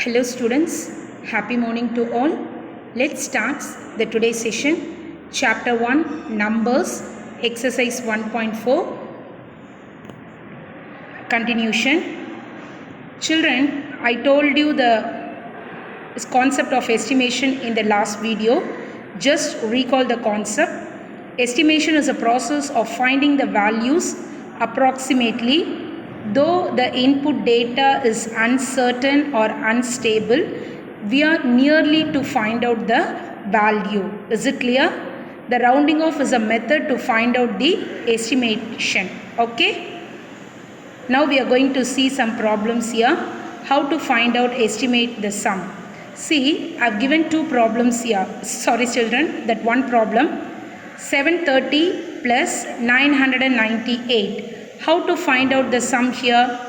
Hello students, happy morning to all. Let's start the today's session. Chapter 1 Numbers, Exercise 1.4 Continuation. Children, I told you the concept of estimation in the last video. Just recall the concept. Estimation is a process of finding the values approximately. Though the input data is uncertain or unstable, we are nearly to find out the value. Is it clear? The rounding off is a method to find out the estimation. Okay? Now we are going to see some problems here. How to find out, estimate the sum. See, I have given two problems here. Sorry children, that one problem. 730 plus 998. How to find out the sum here?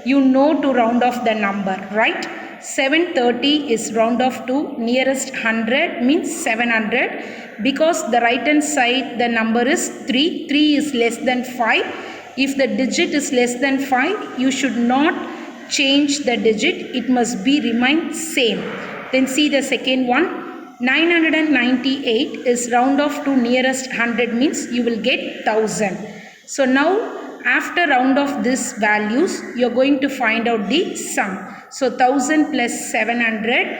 You know to round off the number, right? 730 is round off to nearest 100 means 700. Because the right hand side the number is 3. 3 is less than 5. If the digit is less than 5, you should not change the digit. It must be remain same. Then see the second one. 998 is round off to nearest 100 means you will get 1000. So now after round off these values, you are going to find out the sum. So 1000 plus 700,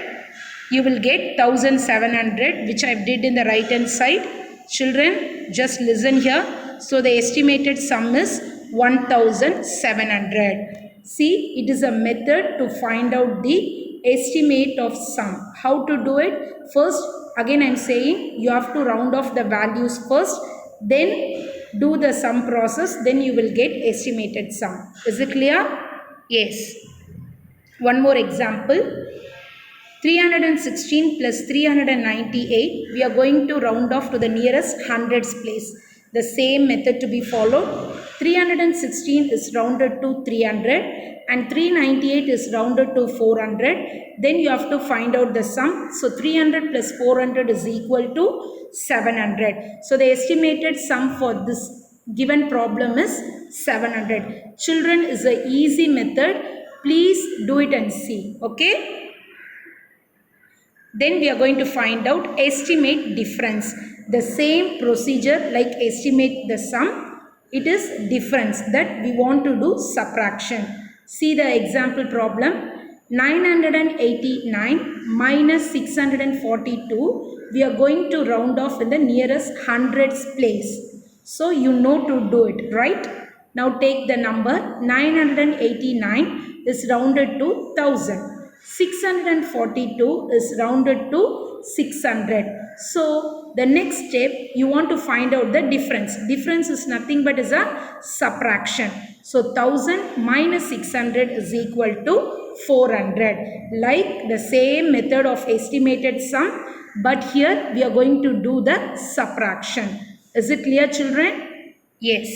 you will get 1700, which I did in the right hand side. Children, just listen here. So the estimated sum is 1700. See, it is a method to find out the estimate of sum. How to do it? First, again I am saying, you have to round off the values first, then do the sum process, then you will get estimated sum. Is it clear? Yes. One more example. 316 plus 398, we are going to round off to the nearest hundreds place. The same method to be followed. 316 is rounded to 300 and 398 is rounded to 400. Then you have to find out the sum. So 300 plus 400 is equal to 700. So the estimated sum for this given problem is 700. Children, is an easy method. Please do it and see. Okay? Then we are going to find out estimate difference. The same procedure like estimate the sum. It is difference that we want to do subtraction. See the example problem. 989 minus 642. We are going to round off in the nearest hundreds place. So you know to do it, right? Now take the number 989 is rounded to 1000. 642 is rounded to 600. So the next step, you want to find out the difference. Difference is nothing but is a subtraction. So 1000 minus 600 is equal to 400. Like the same method of estimated sum, but here we are going to do the subtraction. Is it clear, children? Yes.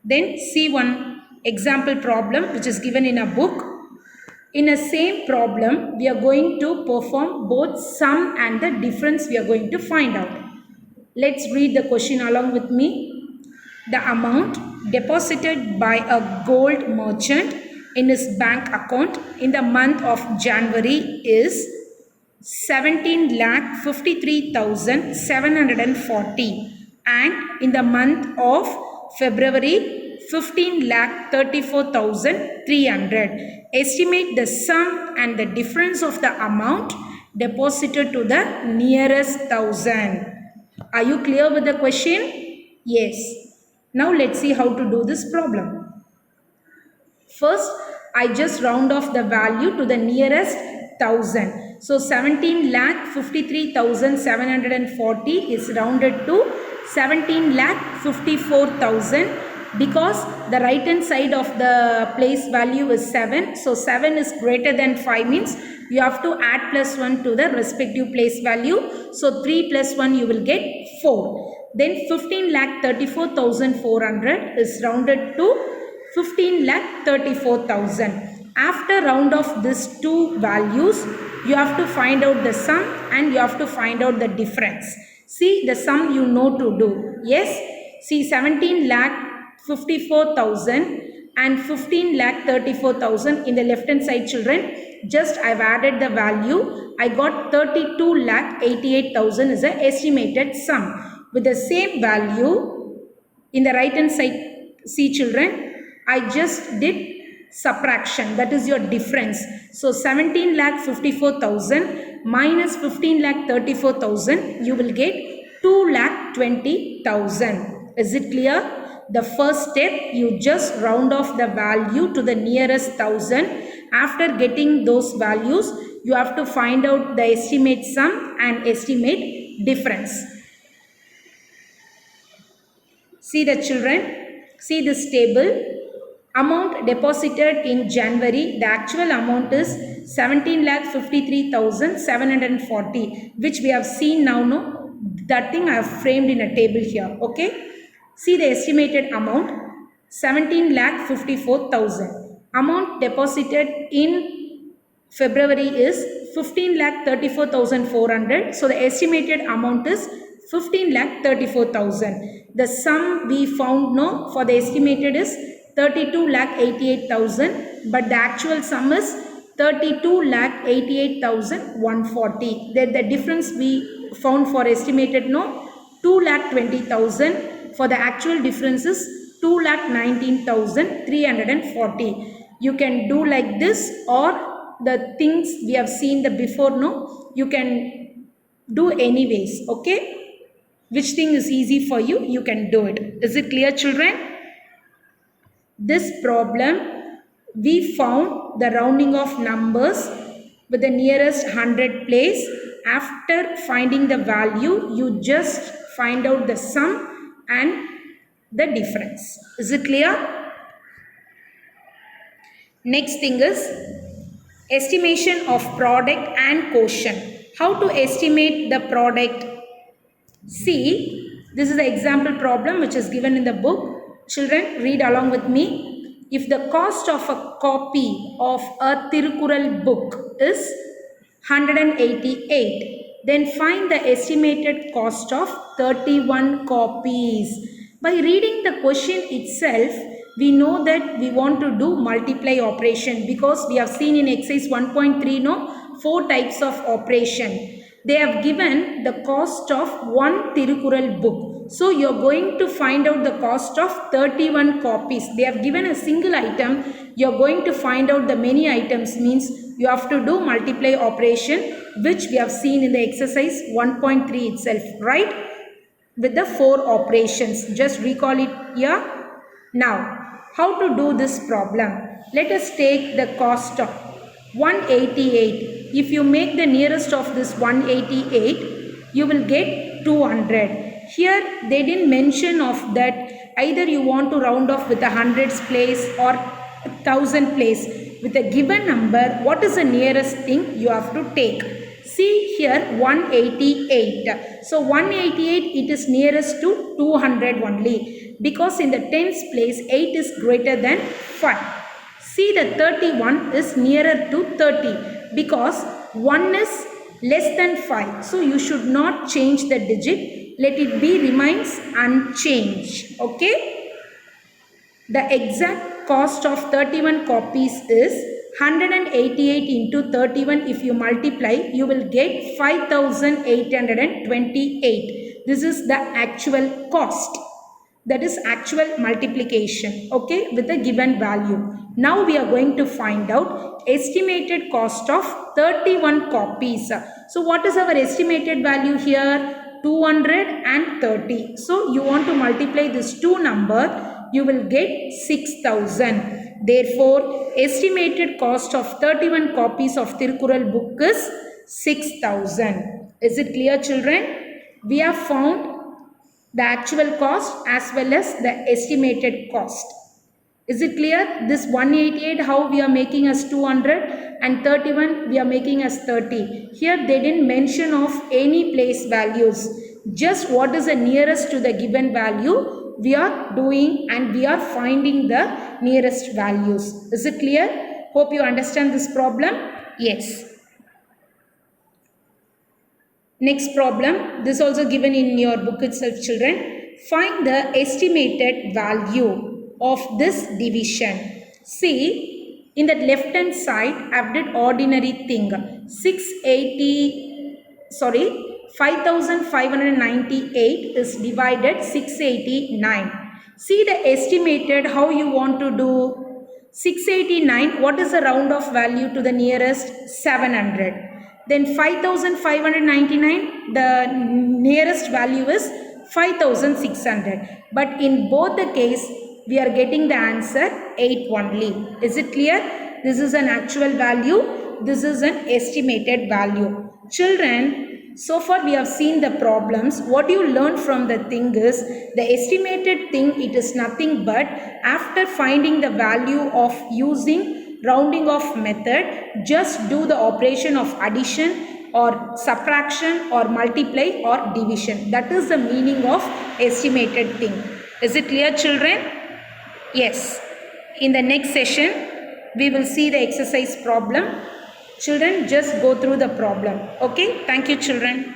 Then see one example problem which is given in a book. In a same problem, we are going to perform both sum and the difference we are going to find out. Let's read the question along with me. The amount deposited by a gold merchant in his bank account in the month of January is 17,53,740 and in the month of February 15,34,300. Estimate the sum and the difference of the amount deposited to the nearest thousand. Are you clear with the question? Yes. Now let's see how to do this problem. First, I just round off the value to the nearest 1000. So 17,53,740 is rounded to 17,54,000 because the right hand side of the place value is 7. So 7 is greater than 5 means you have to add plus 1 to the respective place value. So 3 plus 1 you will get 4. Then 15,34,400 is rounded to 15,34,000. After round off these two values, you have to find out the sum and you have to find out the difference. See the sum you know to do. Yes, see 17,54,000 and 15,34,000 in the left hand side, children. Just I've added the value. I got 32,88,000 is the estimated sum. With the same value in the right hand side, see children, I just did subtraction, that is your difference. So 17,54,000 minus 15,34,000, you will get 2,20,000. Is it clear? The first step, you just round off the value to the nearest 1000. After getting those values, you have to find out the estimate sum and estimate difference. See the children, see this table. Amount deposited in January, the actual amount is 17,53,740, which we have seen now, no? That thing I have framed in a table here, okay? See the estimated amount, 17,54,000. Amount deposited in February is 15,34,400. So the estimated amount is 15,34,000. The sum we found no for the estimated is 32,88,000, but the actual sum is 32,88,140. The difference we found for estimated no 2,20,000. For the actual difference is 2,19,340. You can do like this, or the things we have seen the before no, you can do anyways, okay? Which thing is easy for you, you can do it. Is it clear, children? This problem, we found the rounding of numbers with the nearest 100 place. After finding the value, you just find out the sum and the difference. Is it clear? Next thing is estimation of product and quotient. How to estimate the product? See, this is the example problem which is given in the book. Children, read along with me. If the cost of a copy of a Tirukural book is 188, then find the estimated cost of 31 copies. By reading the question itself, we know that we want to do multiply operation, because we have seen in exercise 1.3 no 4 types of operation. They have given the cost of one Tirukural book. So you are going to find out the cost of 31 copies. They have given a single item. You are going to find out the many items, means you have to do multiply operation, which we have seen in the exercise 1.3 itself, right? With the 4 operations. Just recall it here. Now, how to do this problem? Let us take the cost of 188. If you make the nearest of this 188, you will get 200. Here they didn't mention of that either you want to round off with a hundreds place or 1000 place. With a given number, what is the nearest thing you have to take? See here 188. So 188, it is nearest to 200 only, because in the tens place 8 is greater than 5. See the 31 is nearer to 30, because 1 is less than 5. So you should not change the digit. Let it be remains unchanged. Okay. The exact cost of 31 copies is 188 into 31. If you multiply, you will get 5,828. This is the actual cost. That is actual multiplication, okay, with a given value. Now we are going to find out estimated cost of 31 copies. So what is our estimated value here? 230. So you want to multiply this two number, you will get 6,000. Therefore, estimated cost of 31 copies of Tirukural book is 6,000. Is it clear, children? We have found the actual cost as well as the estimated cost. Is it clear? This 188 how we are making as 200 and 31 we are making as 30. Here they didn't mention of any place values. Just what is the nearest to the given value we are doing, and we are finding the nearest values. Is it clear? Hope you understand this problem. Yes. Next problem, this also given in your book itself, children. Find the estimated value of this division. See, in the left hand side, I have did ordinary thing. 5,598 is divided 689. See the estimated, how you want to do. 689, what is the round off value to the nearest? 700. Then 5,599, the nearest value is 5,600. But in both the case, we are getting the answer 8 only. Is it clear? This is an actual value. This is an estimated value. Children, so far we have seen the problems. What you learn from the thing is, the estimated thing, it is nothing but after finding the value of using rounding off method, just do the operation of addition or subtraction or multiply or division. That is the meaning of estimated thing. Is it clear, children? Yes. In the next session, we will see the exercise problem. Children, just go through the problem. Okay? Thank you, children.